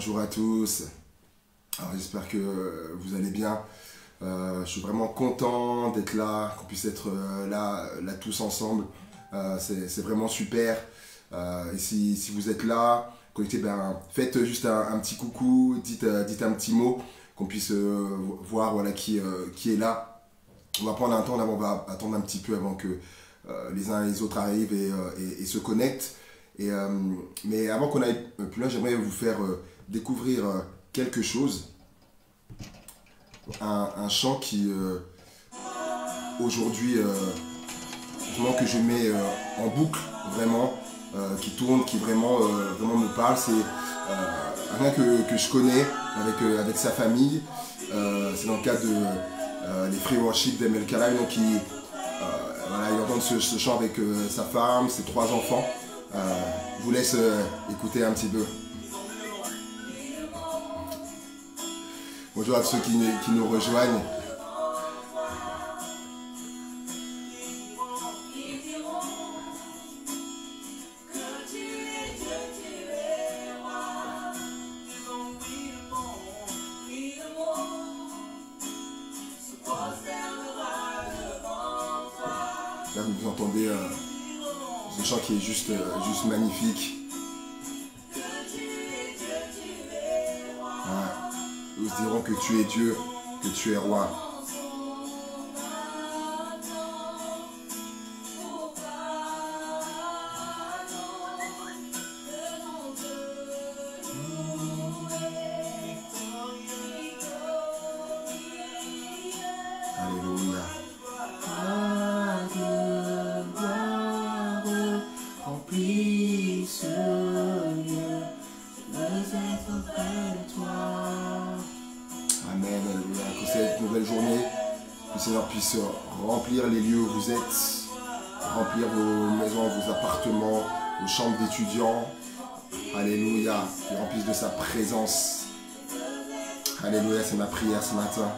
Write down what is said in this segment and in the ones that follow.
Bonjour à tous, alors j'espère que vous allez bien. Je suis vraiment content d'être là, qu'on puisse être là tous ensemble. C'est vraiment super. Et si vous êtes là, connectés, faites juste un petit coucou, dites un petit mot, qu'on puisse voir voilà, qui est là. On va prendre un temps, on va attendre un petit peu avant que les uns et les autres arrivent et se connectent. Mais avant qu'on aille plus loin, j'aimerais vous faire découvrir quelque chose. Un chant qui, aujourd'hui, vraiment que je mets en boucle, vraiment, qui tourne, qui vraiment me parle. C'est rien que je connais avec sa famille. C'est dans le cadre de les Free Worship d'Emel Kalai. Donc voilà, il entend ce chant avec sa femme, ses 3 enfants. Je vous laisse écouter un petit peu. Bonjour à ceux qui nous rejoignent. Là vous entendez ce chant qui est juste magnifique. Ouais. Nous dirons que tu es Dieu, que tu es roi. Alléluia. Amen, alléluia. Que cette nouvelle journée, le Seigneur puisse remplir les lieux où vous êtes, remplir vos maisons, vos appartements, vos chambres d'étudiants. Alléluia. Qu'il remplisse de sa présence. Alléluia, c'est ma prière ce matin.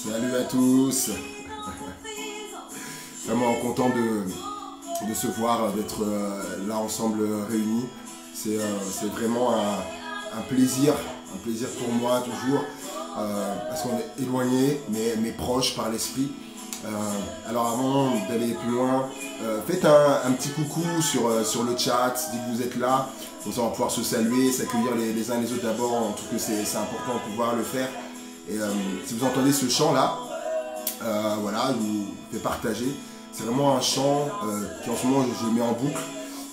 Salut à tous. Vraiment content de se voir, d'être là ensemble réunis. C'est vraiment un plaisir pour moi toujours, parce qu'on est éloignés mais proches par l'esprit. Alors avant d'aller plus loin, faites un petit coucou sur le chat, dites que vous êtes là, comme ça on va pouvoir se saluer, s'accueillir les uns et les autres d'abord. En tout cas c'est important de pouvoir le faire. Et si vous entendez ce chant là, voilà, je vous fais partager. C'est vraiment un chant qui en ce moment je mets en boucle.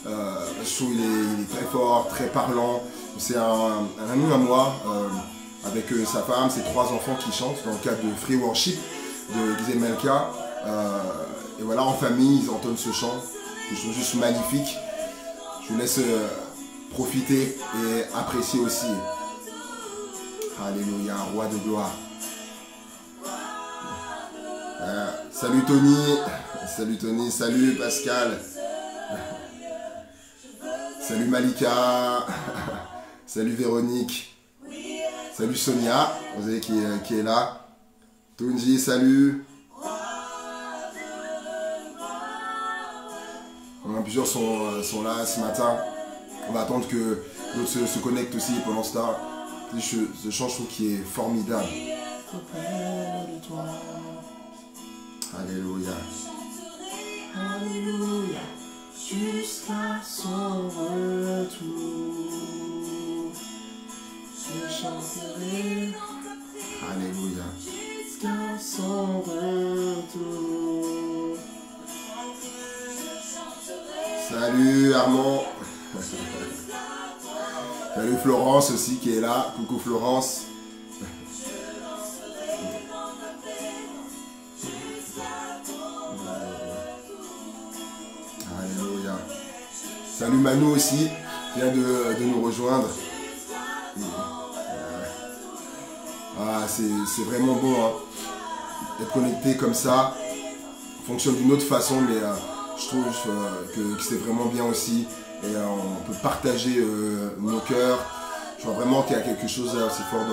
Je trouve il est très fort, très parlant. C'est un ami à moi avec sa femme, ses 3 enfants qui chantent dans le cadre de Free Worship de Emel Kalai. Et voilà, en famille, ils entendent ce chant que je trouve juste magnifique. Je vous laisse profiter et apprécier aussi. Alléluia, roi de gloire. Salut Tony, salut Pascal, salut Malika, salut Véronique, salut Sonia, vous savez qui est là, Tunji, salut. Plusieurs sont là ce matin. On va attendre que d'autres se connectent aussi pendant ce temps. Ce chant, je trouve qui est formidable. Alléluia. Alléluia, jusqu'à son retour. Je chanterai. Alléluia. Jusqu'à son retour. Salut Armand. Salut Florence aussi qui est là. Coucou Florence. Alléluia. Salut Manu aussi, qui vient de nous rejoindre. Ah, c'est vraiment bon hein. D'être connecté comme ça. Fonctionne d'une autre façon, mais je trouve que c'est vraiment bien aussi. Et on peut partager nos cœurs, Je vois vraiment qu'il y a quelque chose aussi fort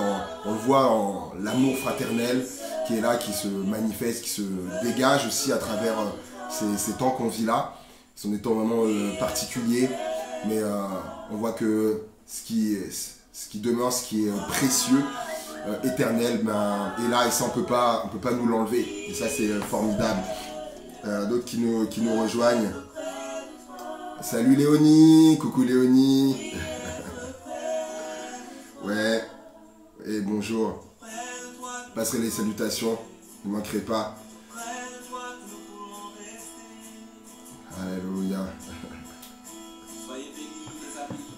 on le voit en l'amour fraternel qui est là, qui se manifeste, qui se dégage aussi à travers ces temps qu'on vit là. Ce sont des temps vraiment particuliers, mais on voit que ce qui demeure, ce qui est précieux, éternel, est là et ça on peut pas nous l'enlever. Et ça c'est formidable. D'autres qui nous rejoignent. Salut Léonie, coucou Léonie. Ouais, et bonjour. Je passerai les salutations, ne manquerez pas. Alléluia.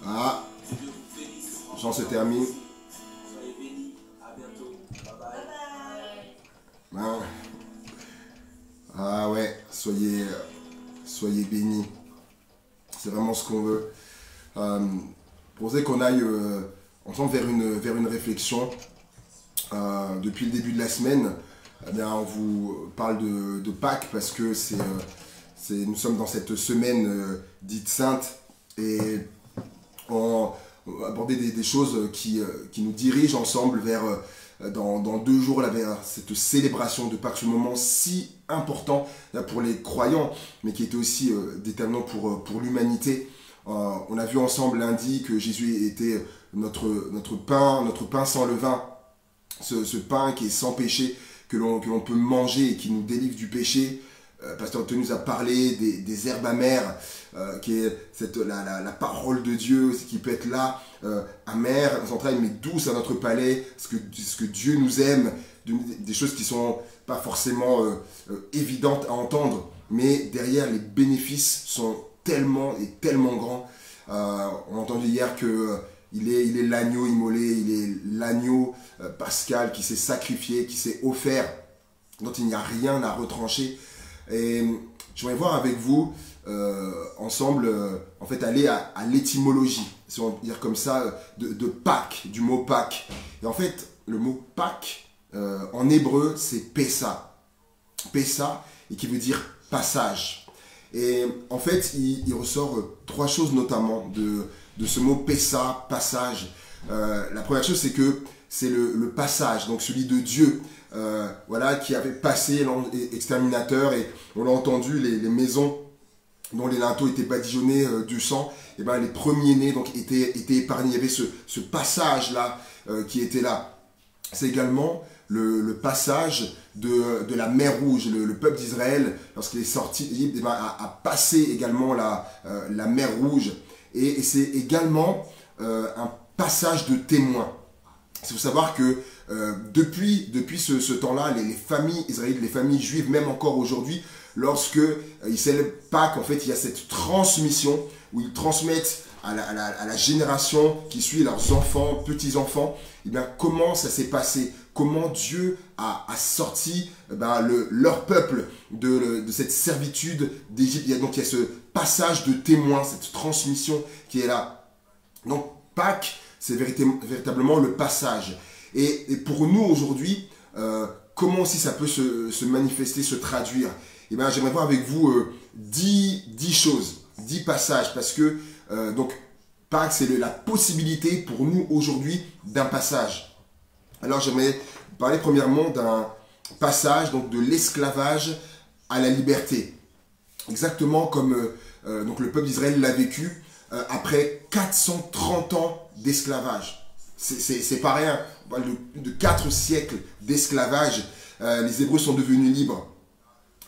Ah, Jean se termine. Ah ouais, soyez bénis. C'est vraiment ce qu'on veut. Pour qu'on aille ensemble vers une réflexion. Depuis le début de la semaine, eh bien, on vous parle de Pâques parce que nous sommes dans cette semaine dite sainte et on va aborder des choses qui nous dirigent ensemble vers, dans 2 jours, là, vers cette célébration de Pâques, ce moment si important là, pour les croyants, mais qui était aussi déterminant pour l'humanité. On a vu ensemble lundi que Jésus était notre pain sans levain, ce pain qui est sans péché, que l'on peut manger et qui nous délivre du péché. Pasteur Anthony nous a parlé des herbes amères, qui est la parole de Dieu, qui peut être là, amère, nos entrailles, mais douce à notre palais, ce que Dieu nous aime, des choses qui ne sont pas forcément évidentes à entendre, mais derrière les bénéfices sont tellement et tellement grands. On a entendu hier que il est l'agneau immolé, il est l'agneau pascal qui s'est sacrifié, qui s'est offert, dont il n'y a rien à retrancher. Et je voudrais voir avec vous, ensemble, en fait, aller à l'étymologie, si on peut dire comme ça, de Pâques, du mot Pâques. Et en fait, le mot Pâques, en hébreu, c'est Pessa. Pessa, et qui veut dire passage. Et en fait, il ressort 3 choses notamment de ce mot Pessa, passage. La première chose, c'est que c'est le passage, donc celui de Dieu, voilà, qui avait passé l'exterminateur, et on l'a entendu, les maisons dont les linteaux étaient badigeonnés du sang, et ben les premiers-nés donc étaient épargnés. Il y avait ce passage-là qui était là. C'est également le passage de la mer Rouge. Le peuple d'Israël, lorsqu'il est sorti d'Égypte, a passé également la mer Rouge. Et c'est également un passage de témoin. Il faut savoir que depuis ce temps-là, les familles israélites, les familles juives, même encore aujourd'hui, lorsque ils célèbrent Pâques, en fait, il y a cette transmission où ils transmettent à la génération qui suit, leurs enfants, petits-enfants, et bien, comment ça s'est passé, comment Dieu a sorti leur peuple de cette servitude d'Égypte. Donc il y a ce passage de témoin, cette transmission qui est là. Donc Pâques, c'est véritablement le passage. Et pour nous aujourd'hui, comment aussi ça peut se manifester, se traduire? Et bien, j'aimerais voir avec vous 10 choses, 10 passages, parce que donc Pâques, c'est la possibilité pour nous aujourd'hui d'un passage. Alors j'aimerais parler premièrement d'un passage donc de l'esclavage à la liberté. Exactement comme donc le peuple d'Israël l'a vécu après 430 ans d'esclavage. C'est pas rien. On parle de 4 siècles d'esclavage. Les Hébreux sont devenus libres.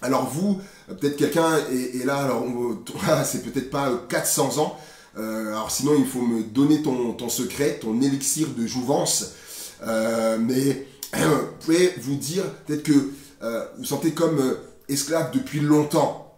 Alors vous, peut-être quelqu'un est là, alors c'est peut-être pas 400 ans. Alors sinon il faut me donner ton secret, ton élixir de jouvence. Mais vous pouvez vous dire peut-être que vous vous sentez comme esclave depuis longtemps.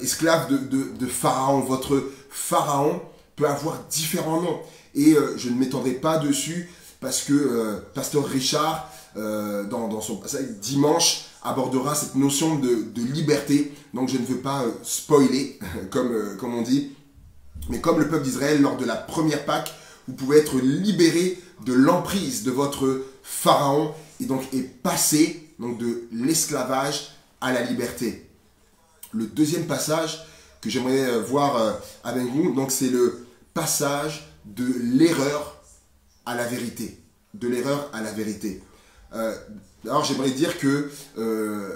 Esclave de Pharaon. Votre Pharaon peut avoir différents noms. Et je ne m'étendrai pas dessus parce que Pasteur Richard, dans son passage dimanche, abordera cette notion de liberté. Donc je ne veux pas spoiler, comme on dit. Mais comme le peuple d'Israël, lors de la première Pâque, vous pouvez être libéré de l'emprise de votre Pharaon et passer donc, de l'esclavage à la liberté. Le deuxième passage que j'aimerais voir avec vous, donc c'est le passage de l'erreur à la vérité. De l'erreur à la vérité. Alors j'aimerais dire que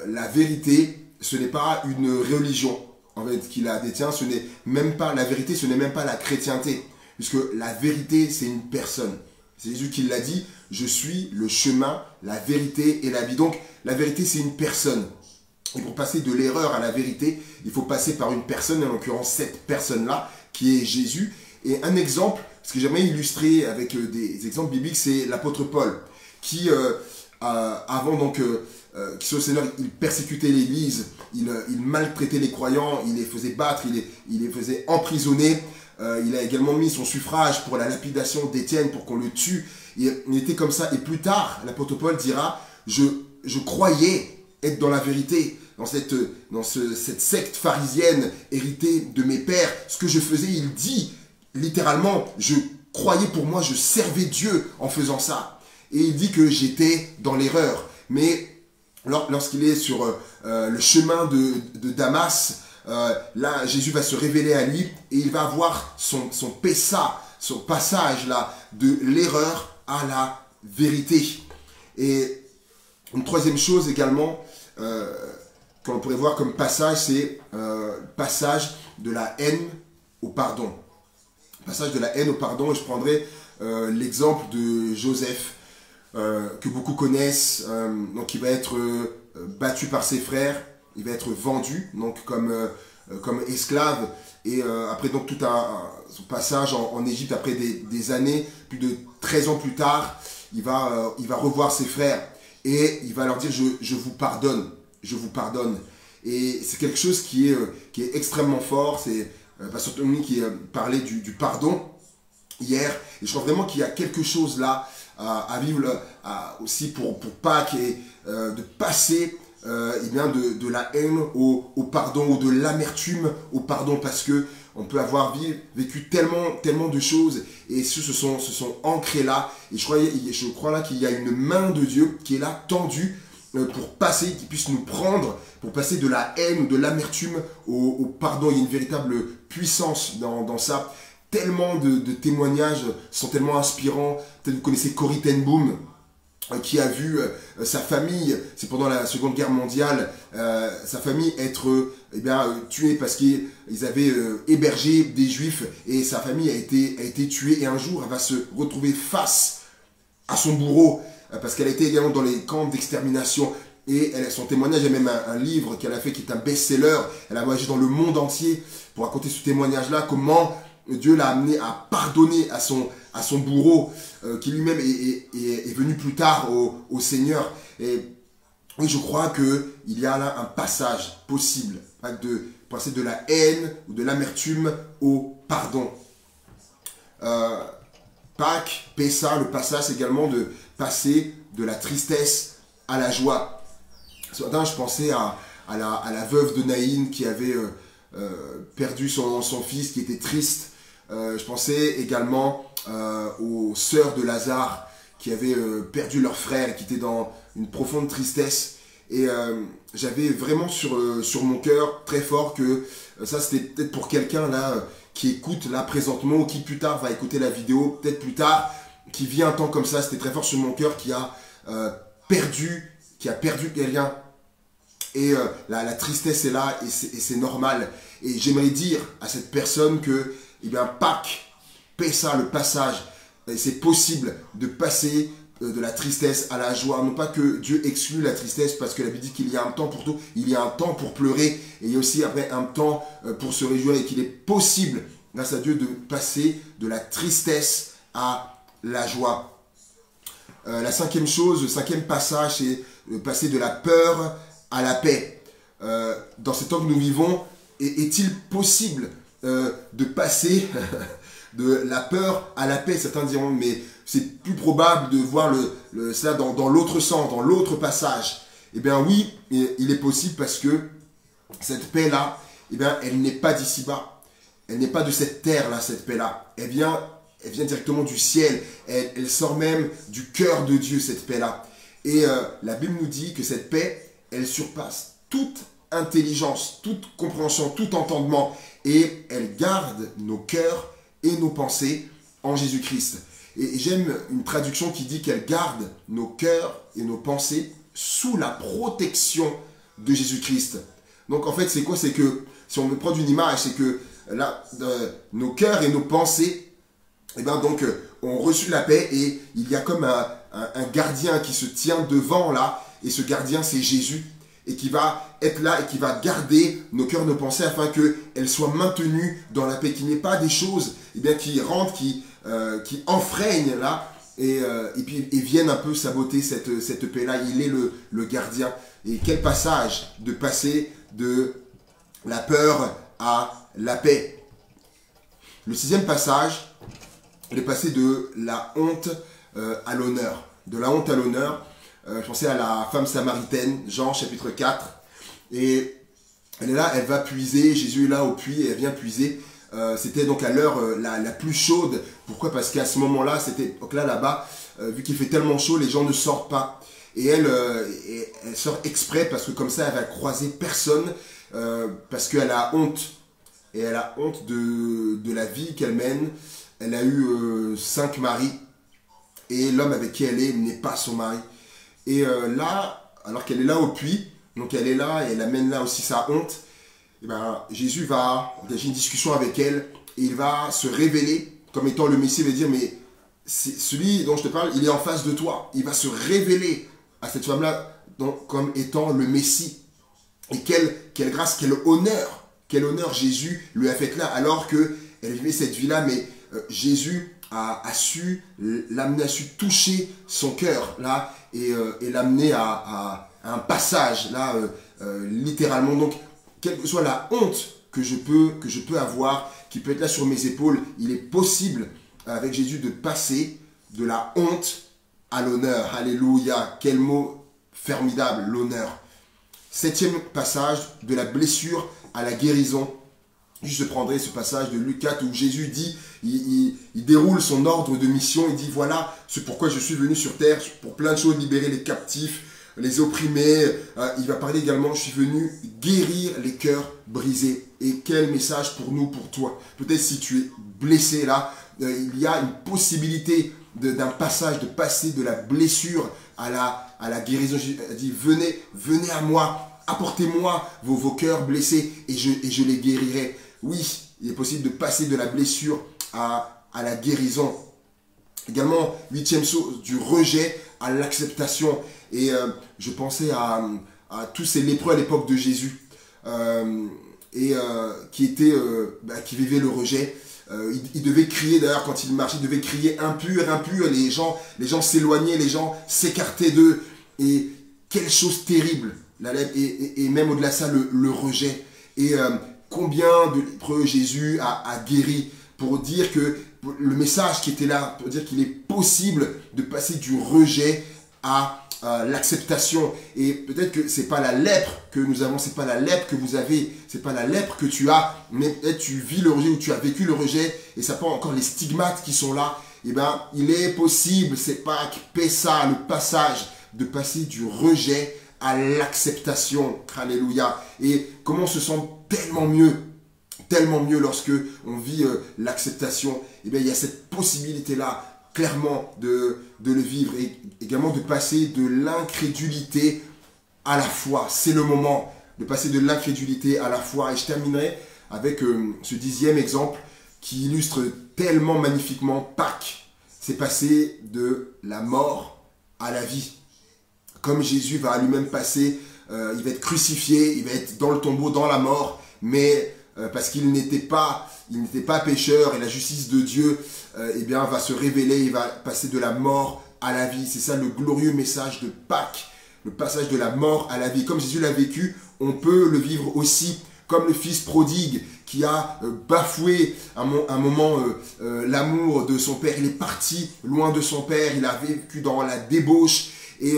la vérité, ce n'est pas une religion en fait qui la détient, ce n'est même pas la vérité, ce n'est même pas la chrétienté, puisque la vérité c'est une personne. C'est Jésus qui l'a dit, je suis le chemin, la vérité et la vie. Donc la vérité c'est une personne. Et pour passer de l'erreur à la vérité, il faut passer par une personne, en l'occurrence cette personne-là, qui est Jésus. Et un exemple, ce que j'aimerais illustrer avec des exemples bibliques, c'est l'apôtre Paul, qui avant donc qui soit au Seigneur, il persécutait l'Église, il maltraitait les croyants, il les faisait battre, il les faisait emprisonner. Il a également mis son suffrage pour la lapidation d'Étienne pour qu'on le tue. Il était comme ça. Et plus tard, l'apôtre Paul dira, je croyais être dans la vérité, dans cette secte pharisienne héritée de mes pères. Ce que je faisais, il dit littéralement, je croyais pour moi, je servais Dieu en faisant ça. Et il dit que j'étais dans l'erreur. Mais lorsqu'il est sur le chemin de Damas, là, Jésus va se révéler à lui et il va avoir son passage là, de l'erreur à la vérité. Et une troisième chose également, qu'on pourrait voir comme passage, c'est le passage de la haine au pardon. Passage de la haine au pardon, et je prendrai l'exemple de Joseph, que beaucoup connaissent. Donc il va être battu par ses frères, il va être vendu donc comme esclave, et après donc tout son passage en Égypte, après des années, plus de 13 ans plus tard, il va revoir ses frères et il va leur dire je vous pardonne, je vous pardonne. Et c'est quelque chose qui est extrêmement fort. C'est Pasteur Tony qui parlait du pardon hier, et je crois vraiment qu'il y a quelque chose là à vivre aussi pour Pâques, et de passer eh bien de la haine au pardon, ou de l'amertume au pardon, parce que on peut avoir vécu tellement de choses, et se sont ancrés là, et je crois là qu'il y a une main de Dieu qui est là tendue pour passer, qui puisse nous prendre, pour passer de la haine ou de l'amertume au pardon. Il y a une véritable puissance dans ça. Tellement de témoignages sont tellement inspirants. Peut-être vous connaissez Corrie ten Boom, qui a vu sa famille, c'est pendant la Seconde Guerre mondiale, sa famille être tuée parce qu'ils avaient hébergé des Juifs, et sa famille a été tuée, et un jour elle va se retrouver face à son bourreau, parce qu'elle a été également dans les camps d'extermination. Et son témoignage, il y a même un livre qu'elle a fait qui est un best-seller. Elle a voyagé dans le monde entier pour raconter ce témoignage-là, comment Dieu l'a amené à pardonner à son bourreau, qui lui-même est venu plus tard au Seigneur. Et oui, je crois qu'il y a là un passage possible, de passer de la haine ou de l'amertume au pardon. Pâques, Pessa, le passage également de passer de la tristesse à la joie. Ce matin, je pensais à la veuve de Naïn qui avait perdu son fils, qui était triste. Je pensais également aux sœurs de Lazare qui avaient perdu leur frère et qui étaient dans une profonde tristesse. Et j'avais vraiment sur mon cœur très fort que ça, c'était peut-être pour quelqu'un là qui écoute là présentement, ou qui plus tard va écouter la vidéo, peut-être plus tard, qui vit un temps comme ça. C'était très fort sur mon cœur, qui a perdu quelqu'un. Et la tristesse est là, et c'est normal. Et j'aimerais dire à cette personne que, eh bien, Pâques, Pessa, le passage, c'est possible de passer de la tristesse à la joie. Non pas que Dieu exclut la tristesse, parce que la Bible dit qu'il y a un temps pour tout, il y a un temps pour pleurer, et il y a aussi après un temps pour se réjouir, et qu'il est possible, grâce à Dieu, de passer de la tristesse à la joie. La cinquième chose, le cinquième passage, c'est de passer de la peur à la paix. Dans ce temps que nous vivons, est-il possible de passer de la peur à la paix? Certains diront, mais c'est plus probable de voir cela dans l'autre sens, dans l'autre passage. Eh bien oui, il est possible, parce que cette paix-là, eh bien, elle n'est pas d'ici-bas. Elle n'est pas de cette terre-là, cette paix-là. Elle vient directement du ciel. Elle sort même du cœur de Dieu, cette paix-là. Et la Bible nous dit que cette paix, elle surpasse toute intelligence, toute compréhension, tout entendement. Et elle garde nos cœurs et nos pensées en Jésus-Christ. Et j'aime une traduction qui dit qu'elle garde nos cœurs et nos pensées sous la protection de Jésus-Christ. Donc en fait, c'est quoi? C'est que, si on veut prendre une image, c'est que là, nos cœurs et nos pensées, eh ben donc, ont reçu la paix et il y a comme un gardien qui se tient devant là, et ce gardien c'est Jésus, et qui va être là et qui va garder nos cœurs, nos pensées afin qu'elles soient maintenues dans la paix, qu'il n'y ait pas des choses eh bien, qui rentrent, qui enfreignent là, et viennent un peu saboter cette paix-là. Il est le gardien. Et quel passage de passer de la peur à la paix. Le 6e passage, il est passé de la honte à l'honneur. De la honte à l'honneur. Je pensais à la femme samaritaine, Jean chapitre 4. Et elle est là, elle va puiser. Jésus est là au puits et elle vient puiser. C'était donc à l'heure la plus chaude. Pourquoi? Parce qu'à ce moment-là, c'était là-bas, vu qu'il fait tellement chaud, les gens ne sortent pas. Et elle sort exprès parce que comme ça, elle va croiser personne. Parce qu'elle a honte. Et elle a honte de la vie qu'elle mène. Elle a eu 5 maris. Et l'homme avec qui elle est n'est pas son mari. Et là, alors qu'elle est là au puits, donc elle est là et elle amène là aussi sa honte, et ben, Jésus va engager une discussion avec elle et il va se révéler comme étant le Messie. Il va dire, mais celui dont je te parle, il est en face de toi. Il va se révéler à cette femme-là comme étant le Messie. Et quelle grâce, quel honneur Jésus lui a fait là, alors qu'elle vivait cette vie-là, mais Jésus a su l'amener, a su toucher son cœur là, et l'amener à un passage là, littéralement. Donc, quelle que soit la honte que je peux avoir, qui peut être là sur mes épaules, il est possible avec Jésus de passer de la honte à l'honneur. Alléluia, quel mot formidable, l'honneur. 7e passage, de la blessure à la guérison. Je prendrai ce passage de Luc 4 où Jésus dit, il déroule son ordre de mission, il dit voilà, c'est pourquoi je suis venu sur terre, pour plein de choses, libérer les captifs, les opprimés. Il va parler également, je suis venu guérir les cœurs brisés. Et quel message pour nous, pour toi. Peut-être si tu es blessé là, il y a une possibilité d'un passage, de passer de la blessure à la guérison. Jésus a dit venez à moi, apportez-moi vos cœurs blessés et je les guérirai. Oui, il est possible de passer de la blessure à la guérison. Également, 8e chose, du rejet à l'acceptation. Et je pensais à tous ces lépreux à l'époque de Jésus qui vivaient le rejet. Il devait crier, d'ailleurs quand il marchait, il devait crier impur, impur. Les gens s'éloignaient, les gens s'écartaient d'eux. Et quelle chose terrible, la lèpre, et même au-delà de ça, le rejet. Et combien de lépreux Jésus a guéri, pour dire que le message qui était là, pour dire qu'il est possible de passer du rejet à l'acceptation. Et peut-être que c'est pas la lèpre que nous avons, c'est pas la lèpre que vous avez, c'est pas la lèpre que tu as, mais peut-être tu vis le rejet ou tu as vécu le rejet et ça prend encore les stigmates qui sont là. Et ben, il est possible, c'est Pâques, Pessa, le passage, de passer du rejet à l'acceptation. Alléluia. Et comment on se sent tellement mieux lorsque on vit l'acceptation. Et bien, il y a cette possibilité-là, clairement, de le vivre et également de passer de l'incrédulité à la foi. C'est le moment de passer de l'incrédulité à la foi. Et je terminerai avec ce 10e exemple qui illustre tellement magnifiquement Pâques. C'est passer de la mort à la vie. Comme Jésus va lui-même passer, il va être crucifié, il va être dans le tombeau, dans la mort, mais parce qu'il n'était pas pécheur et la justice de Dieu va se révéler, il va passer de la mort à la vie. C'est ça le glorieux message de Pâques, le passage de la mort à la vie. Comme Jésus l'a vécu, on peut le vivre aussi comme le fils prodigue qui a bafoué un moment l'amour de son père. Il est parti loin de son père, il a vécu dans la débauche et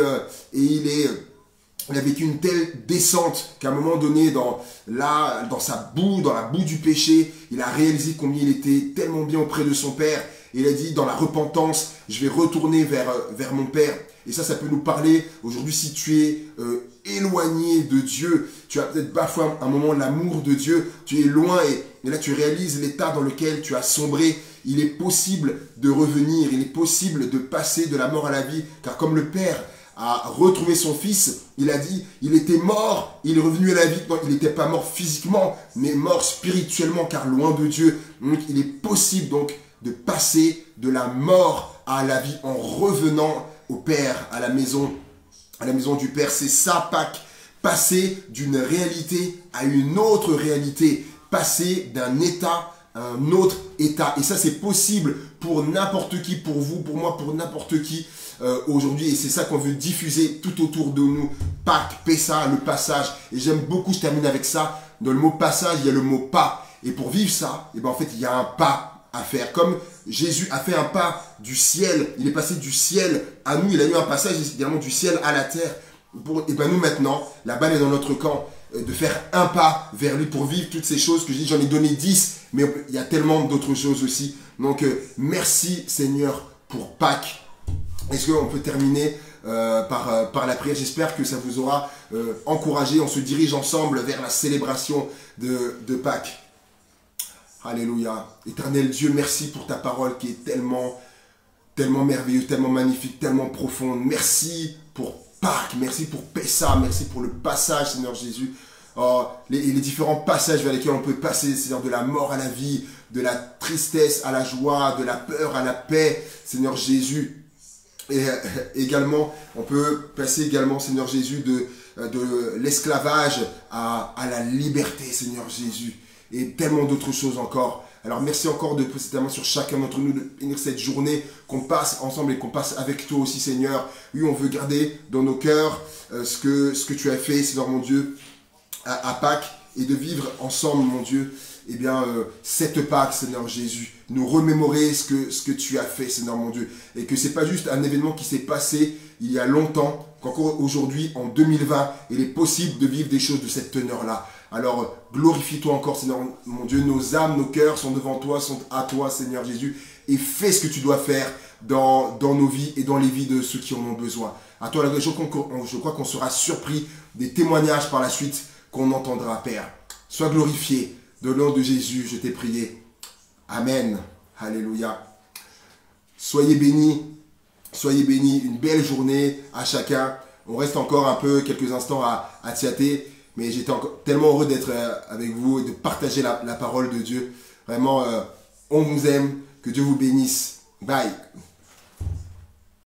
il a vécu une telle descente qu'à un moment donné, dans la boue du péché, il a réalisé combien il était tellement bien auprès de son Père. Et il a dit, dans la repentance, je vais retourner vers mon Père. Et ça peut nous parler aujourd'hui si tu es éloigné de Dieu. Tu as peut-être bafoué un moment l'amour de Dieu. Tu es loin et là tu réalises l'état dans lequel tu as sombré. il est possible de revenir, il est possible de passer de la mort à la vie, car comme le Père a retrouvé son Fils, il a dit, il était mort, il est revenu à la vie. Non, il n'était pas mort physiquement, mais mort spirituellement, car loin de Dieu. Donc il est possible donc de passer de la mort à la vie en revenant au Père, à la maison du Père. C'est ça Pâques, passer d'une réalité à une autre réalité, passer d'un état à un autre état. Et ça c'est possible pour n'importe qui, pour vous, pour moi, pour n'importe qui. Aujourd'hui, et c'est ça qu'on veut diffuser tout autour de nous. Pâques, Pessa, le passage. Et j'aime beaucoup, je termine avec ça. Dans le mot passage, il y a le mot pas. Et pour vivre ça, et ben en fait, il y a un pas à faire. Comme Jésus a fait un pas du ciel, il est passé du ciel à nous, il a eu un passage également du ciel à la terre. Et ben nous maintenant, la balle est dans notre camp, de faire un pas vers lui pour vivre toutes ces choses que je dis, j'en ai donné 10, mais il y a tellement d'autres choses aussi. Donc merci Seigneur pour Pâques. Est-ce qu'on peut terminer par la prière? J'espère que ça vous aura encouragé. On se dirige ensemble vers la célébration de Pâques. Alléluia. Éternel Dieu, merci pour ta parole qui est tellement merveilleuse, tellement magnifique, tellement profonde. Merci pour Pâques, merci pour Pessa, merci pour le passage, Seigneur Jésus. Oh, les différents passages vers lesquels on peut passer, Seigneur, de la mort à la vie, de la tristesse à la joie, de la peur à la paix, Seigneur Jésus. Et également, on peut passer également, Seigneur Jésus, de l'esclavage à la liberté, Seigneur Jésus. Et tellement d'autres choses encore. Alors merci encore de poser ta main sur chacun d'entre nous, de bénir cette journée, qu'on passe ensemble et qu'on passe avec toi aussi, Seigneur. Oui, on veut garder dans nos cœurs ce que tu as fait, Seigneur mon Dieu, à Pâques, et de vivre ensemble, mon Dieu, eh bien, cette Pâques, Seigneur Jésus, nous remémorer ce que tu as fait, Seigneur mon Dieu, et que c'est pas juste un événement qui s'est passé il y a longtemps, qu'encore aujourd'hui, en 2020, il est possible de vivre des choses de cette teneur-là. Alors, glorifie-toi encore, Seigneur mon Dieu, nos âmes, nos cœurs sont devant toi, sont à toi, Seigneur Jésus, et fais ce que tu dois faire dans nos vies et dans les vies de ceux qui en ont besoin. À toi, je crois qu'on sera surpris des témoignages par la suite qu'on entendra, Père. Sois glorifié. Dans le nom de Jésus, je t'ai prié. Amen. Alléluia. Soyez bénis. Soyez bénis. Une belle journée à chacun. On reste encore un peu, quelques instants à Tziaté. Mais j'étais tellement heureux d'être avec vous et de partager la parole de Dieu. Vraiment, on vous aime. Que Dieu vous bénisse. Bye.